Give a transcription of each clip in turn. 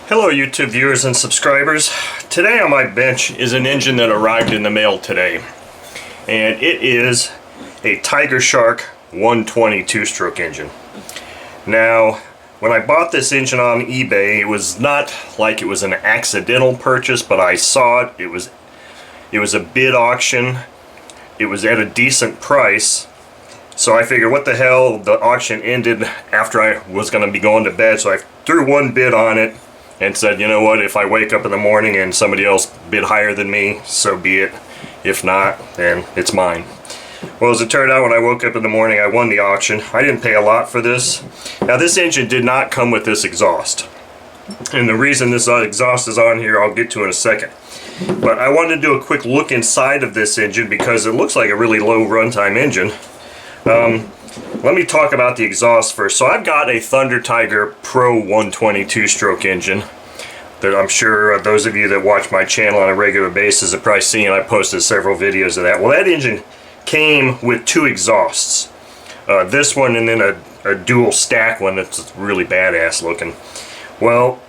Hello YouTube viewers and subscribers. Today on my bench is an engine that arrived in the mail today. And it is a Tiger Shark 120 two-stroke engine. Now, when I bought this engine on eBay, it was not like it was an accidental purchase, but I saw it. It was a bid auction. It was at a decent price. So I figured, what the hell, the auction ended after I was going to be going to bed, so I threw one bid on it and said, you know what, if I wake up in the morning and somebody else bid higher than me, so be it. If not, then it's mine. Well, as it turned out, when I woke up in the morning, I won the auction. I didn't pay a lot for this. Now, this engine did not come with this exhaust. And the reason this exhaust is on here, I'll get to in a second. But I wanted to do a quick look inside of this engine because it looks like a really low runtime engine. Let me talk about the exhaust first. So I've got a Thunder Tiger Pro 120 two-stroke engine that I'm sure those of you that watch my channel on a regular basis have probably seen. I posted several videos of that. Well, that engine came with two exhausts. This one and then a dual stack one that's really badass looking. Well,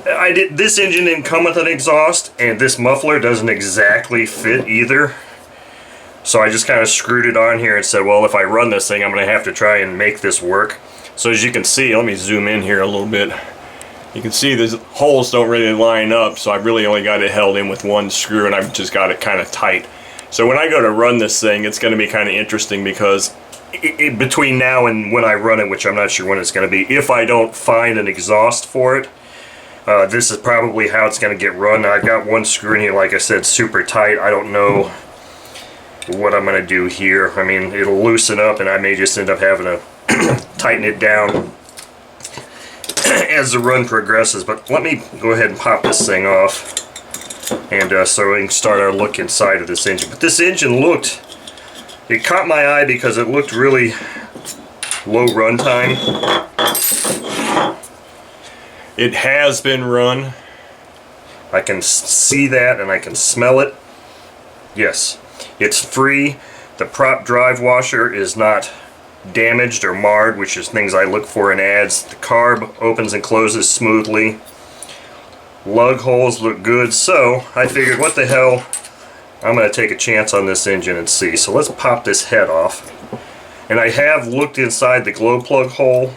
this engine didn't come with an exhaust, and this muffler doesn't exactly fit either. So I just kind of screwed it on here and said, well, if I run this thing, I'm going to have to try and make this work. So as you can see, let me zoom in here a little bit. You can see the holes don't really line up, so I've really only got it held in with one screw, and I've just got it kind of tight. So when I go to run this thing, it's going to be kind of interesting because between now and when I run it, which I'm not sure when it's going to be, if I don't find an exhaust for it, this is probably how it's going to get run. Now, I've got one screw in here, like I said, super tight. I don't know what I'm going to do here. I mean, it'll loosen up and I may just end up having to tighten it down as the run progresses. But let me go ahead and pop this thing off, and so we can start our look inside of this engine. But this engine it caught my eye because it looked really low runtime. It has been run. I can see that and I can smell it. Yes. It's free. The prop drive washer is not damaged or marred, which is things I look for in ads. The carb opens and closes smoothly. Lug holes look good. So I figured, what the hell, I'm going to take a chance on this engine and see. So let's pop this head off. And I have looked inside the glow plug hole.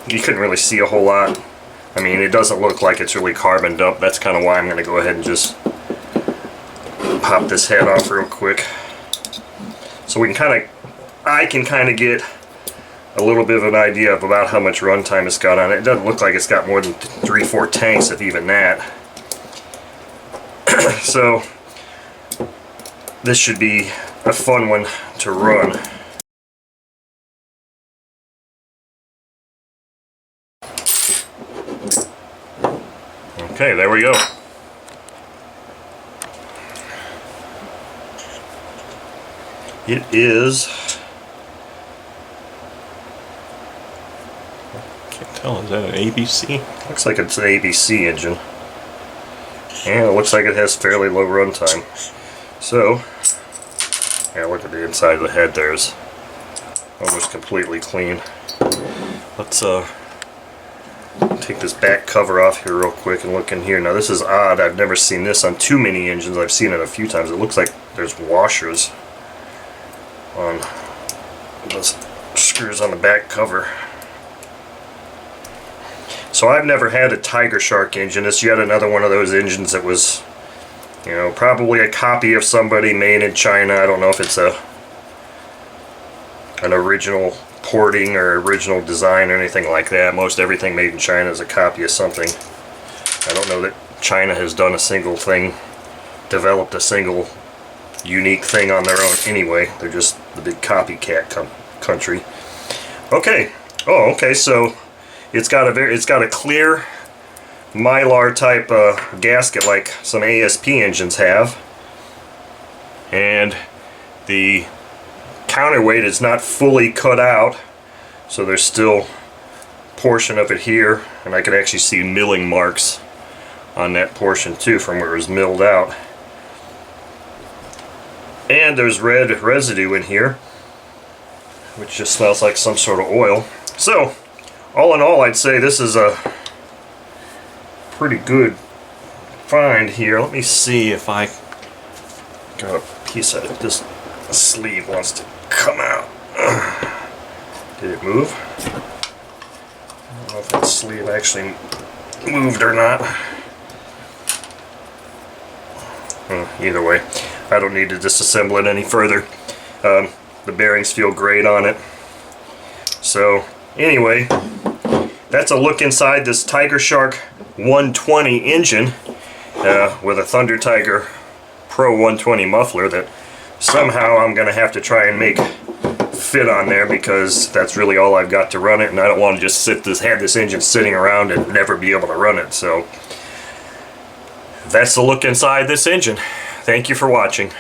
You couldn't really see a whole lot. I mean, it doesn't look like it's really carboned up. That's kind of why I'm going to go ahead and just pop this head off real quick, so we can I can kind of get a little bit of an idea of about how much runtime it's got on it. It doesn't look like it's got more than 3-4 tanks, if even that. So this should be a fun one to run. Okay, there we go. It is, I can't tell, is that an ABC? Looks like it's an ABC engine. And it looks like it has fairly low runtime. So, yeah, look at the inside of the head there is almost completely clean. Let's take this back cover off here real quick and look in here. Now this is odd, I've never seen this on too many engines. I've seen it a few times. It looks like there's washers on those screws on the back cover. So I've never had a Tiger Shark engine. It's yet another one of those engines that was, you know, probably a copy of somebody made in China. I don't know if it's an original porting or original design or anything like that. Most everything made in China is a copy of something. I don't know that China has done a single thing, developed a single unique thing on their own anyway. They're just the big copycat country. Okay. Oh, okay. So it's got a clear Mylar type gasket like some ASP engines have, and the counterweight is not fully cut out, so there's still a portion of it here, and I can actually see milling marks on that portion too from where it was milled out. And there's red residue in here, which just smells like some sort of oil. So all in all, I'd say this is a pretty good find here. Let me see if I got a piece of it. This sleeve wants to come out. Did it move? I don't know if that sleeve actually moved or not. Either way, I don't need to disassemble it any further. The bearings feel great on it. So anyway, that's a look inside this Tiger Shark 120 engine with a Thunder Tiger Pro 120 muffler that somehow I'm going to have to try and make fit on there, because that's really all I've got to run it, and I don't want to just have this engine sitting around and never be able to run it. So that's the look inside this engine. Thank you for watching.